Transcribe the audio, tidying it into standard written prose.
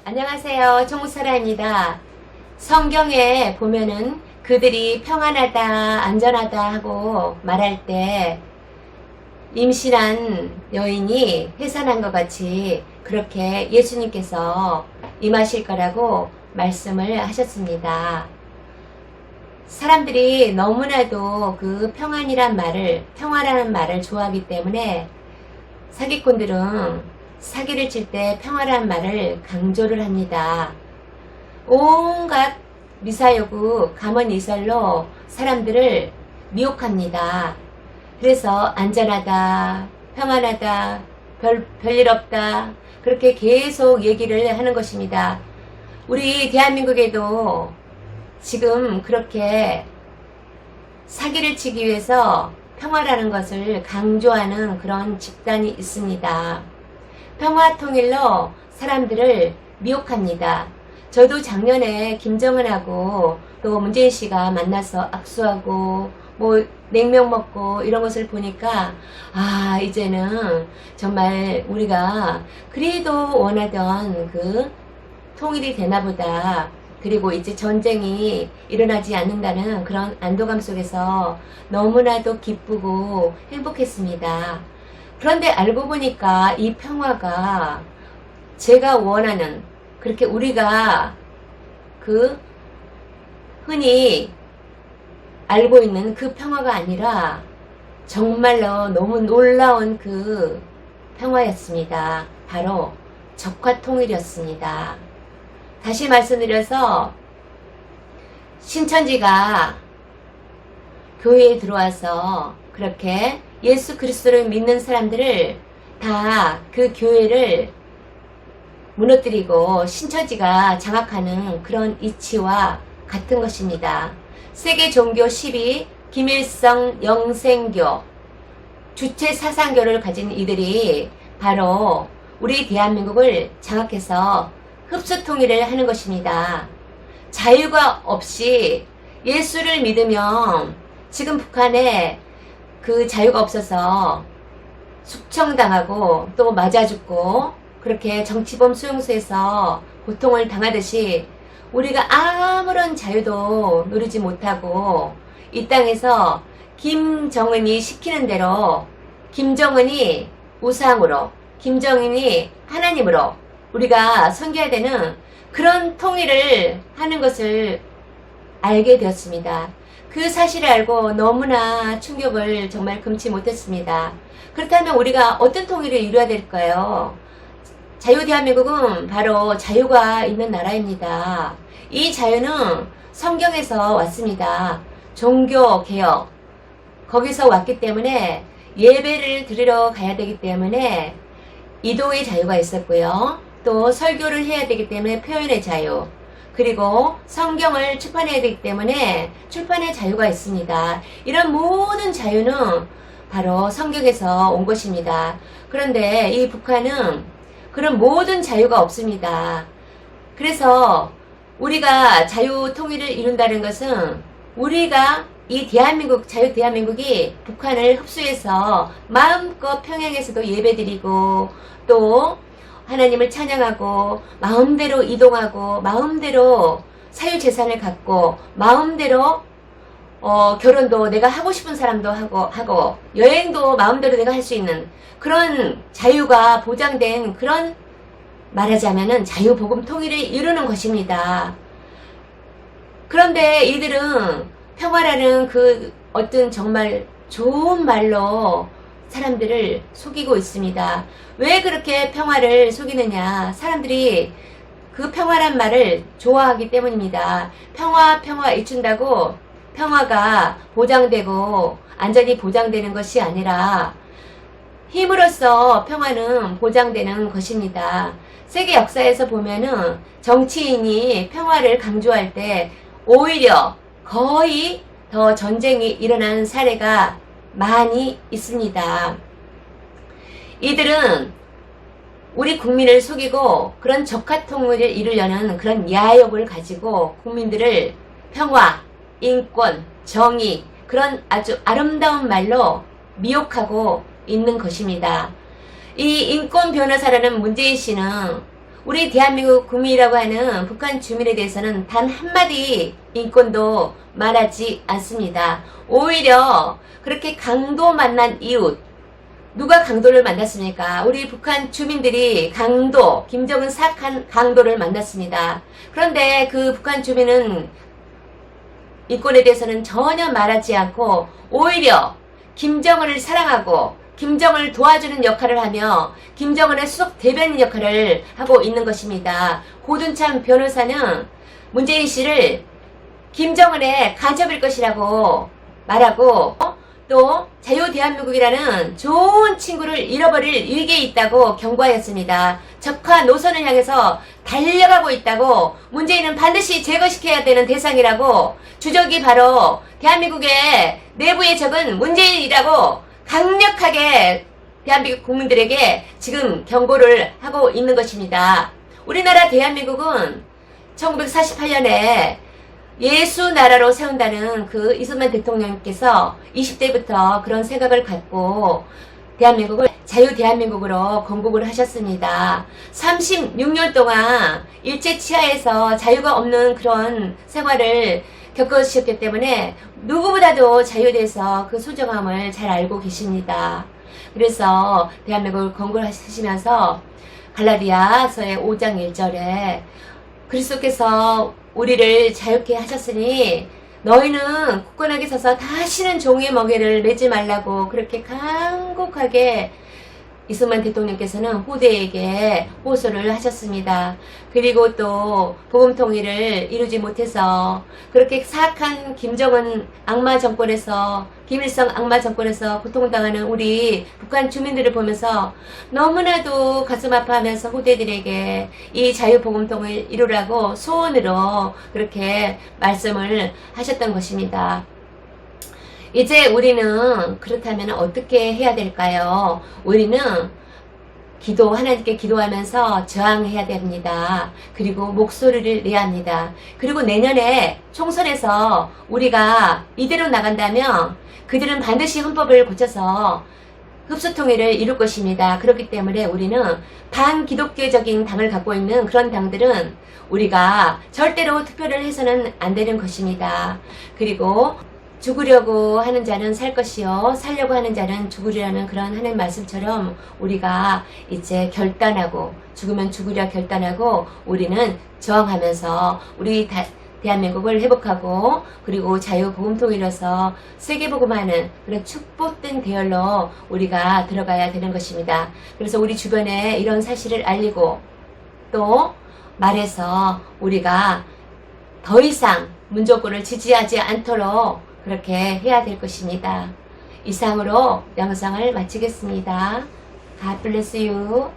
안녕하세요. 정우사라입니다. 성경에 보면은 그들이 평안하다, 안전하다 하고 말할 때 임신한 여인이 해산한 것 같이 그렇게 예수님께서 임하실 거라고 말씀을 하셨습니다. 사람들이 너무나도 그 평안이란 말을, 평화라는 말을 좋아하기 때문에 사기꾼들은 사기를 칠 때 평화라는 말을 강조를 합니다. 온갖 미사여구, 감언이설로 사람들을 미혹합니다. 그래서 안전하다, 평안하다, 별일 없다, 그렇게 계속 얘기를 하는 것입니다. 우리 대한민국에도 지금 그렇게 사기를 치기 위해서 평화라는 것을 강조하는 그런 집단이 있습니다. 평화통일로 사람들을 미혹합니다. 저도 작년에 김정은하고 또 문재인 씨가 만나서 악수하고 뭐 냉면 먹고 이런 것을 보니까 이제는 정말 우리가 그래도 원하던 그 통일이 되나 보다. 그리고 이제 전쟁이 일어나지 않는다는 그런 안도감 속에서 너무나도 기쁘고 행복했습니다. 그런데 알고 보니까 이 평화가 제가 원하는, 그렇게 우리가 그 흔히 알고 있는 그 평화가 아니라 정말로 너무 놀라운 그 평화였습니다. 바로 적화통일이었습니다. 다시 말씀드려서 신천지가 교회에 들어와서 그렇게 예수 그리스도를 믿는 사람들을 다 그 교회를 무너뜨리고 신천지가 장악하는 그런 이치와 같은 것입니다. 세계 종교 10위 김일성 영생교 주체 사상교를 가진 이들이 바로 우리 대한민국을 장악해서 흡수 통일을 하는 것입니다. 자유가 없이 예수를 믿으면 지금 북한에 그 자유가 없어서 숙청당하고 또 맞아 죽고 그렇게 정치범 수용소에서 고통을 당하듯이 우리가 아무런 자유도 누리지 못하고 이 땅에서 김정은이 시키는 대로 김정은이 우상으로 김정은이 하나님으로 우리가 섬겨야 되는 그런 통일을 하는 것을 알게 되었습니다. 그 사실을 알고 너무나 충격을 정말 금치 못했습니다. 그렇다면 우리가 어떤 통일을 이루어야 될까요? 자유대한민국은 바로 자유가 있는 나라입니다. 이 자유는 성경에서 왔습니다. 종교개혁, 거기서 왔기 때문에 예배를 드리러 가야 되기 때문에 이동의 자유가 있었고요. 또 설교를 해야 되기 때문에 표현의 자유, 그리고 성경을 출판해야 되기 때문에 출판의 자유가 있습니다. 이런 모든 자유는 바로 성경에서 온 것입니다. 그런데 이 북한은 그런 모든 자유가 없습니다. 그래서 우리가 자유 통일을 이룬다는 것은 우리가 이 대한민국, 자유 대한민국이 북한을 흡수해서 마음껏 평양에서도 예배드리고 또 하나님을 찬양하고 마음대로 이동하고 마음대로 사유재산을 갖고 마음대로 결혼도 내가 하고 싶은 사람도 하고 여행도 마음대로 내가 할 수 있는 그런 자유가 보장된 그런 말하자면은 자유복음 통일을 이루는 것입니다. 그런데 이들은 평화라는 그 어떤 정말 좋은 말로 사람들을 속이고 있습니다. 왜 그렇게 평화를 속이느냐? 사람들이 그 평화란 말을 좋아하기 때문입니다. 평화 이춘다고 평화가 보장되고 안전이 보장되는 것이 아니라 힘으로써 평화는 보장되는 것입니다. 세계 역사에서 보면은 정치인이 평화를 강조할 때 오히려 거의 더 전쟁이 일어나는 사례가 많이 있습니다. 이들은 우리 국민을 속이고 그런 적화통일을 이루려는 그런 야욕을 가지고 국민들을 평화, 인권, 정의 그런 아주 아름다운 말로 미혹하고 있는 것입니다. 이 인권 변호사라는 문재인 씨는 우리 대한민국 국민이라고 하는 북한 주민에 대해서는 단 한마디 인권도 말하지 않습니다. 오히려 그렇게 강도 만난 이웃, 누가 강도를 만났습니까? 우리 북한 주민들이 강도, 김정은 사악한 강도를 만났습니다. 그런데 그 북한 주민은 인권에 대해서는 전혀 말하지 않고 오히려 김정은을 사랑하고 김정은을 도와주는 역할을 하며 김정은의 수석 대변인 역할을 하고 있는 것입니다. 고둔참 변호사는 문재인 씨를 김정은의 간첩일 것이라고 말하고 또 자유대한민국이라는 좋은 친구를 잃어버릴 위기에 있다고 경고하였습니다. 적화 노선을 향해서 달려가고 있다고, 문재인은 반드시 제거시켜야 되는 대상이라고, 주적이 바로 대한민국의 내부의 적은 문재인이라고 강력하게 대한민국 국민들에게 지금 경고를 하고 있는 것입니다. 우리나라 대한민국은 1948년에 예수 나라로 세운다는 그 이승만 대통령께서 20대부터 그런 생각을 갖고 대한민국을 자유 대한민국으로 건국을 하셨습니다. 36년 동안 일제 치하에서 자유가 없는 그런 생활을 겪으셨기 때문에 누구보다도 자유에 대해서 그 소중함을 잘 알고 계십니다. 그래서 대한민국을 건국을 하시면서 갈라디아서의 5장 1절에 그리스도께서 우리를 자유케 하셨으니 너희는 굳건하게 서서 다시는 종의 멍에를 매지 말라고 그렇게 간곡하게 이승만 대통령께서는 후대에게 호소를 하셨습니다. 그리고 또 복음 통일을 이루지 못해서 그렇게 사악한 김정은 악마 정권에서, 김일성 악마 정권에서 고통당하는 우리 북한 주민들을 보면서 너무나도 가슴 아파하면서 후대들에게 이 자유 복음 통일 이루라고 소원으로 그렇게 말씀을 하셨던 것입니다. 이제 우리는 그렇다면 어떻게 해야 될까요? 우리는 하나님께 기도하면서 저항해야 됩니다. 그리고 목소리를 내야 합니다. 그리고 내년에 총선에서 우리가 이대로 나간다면 그들은 반드시 헌법을 고쳐서 흡수통일을 이룰 것입니다. 그렇기 때문에 우리는 반기독교적인 당을 갖고 있는 그런 당들은 우리가 절대로 투표를 해서는 안 되는 것입니다. 그리고 죽으려고 하는 자는 살 것이요 살려고 하는 자는 죽으리라는 그런 하나님 말씀처럼 우리가 이제 결단하고 죽으면 죽으려 결단하고 우리는 저항하면서 우리 대한민국을 회복하고 그리고 자유복음통일로서 세계복음하는 그런 축복된 대열로 우리가 들어가야 되는 것입니다. 그래서 우리 주변에 이런 사실을 알리고 또 말해서 우리가 더 이상 문정권을 지지하지 않도록 그렇게 해야 될 것입니다. 이상으로 영상을 마치겠습니다. God bless you.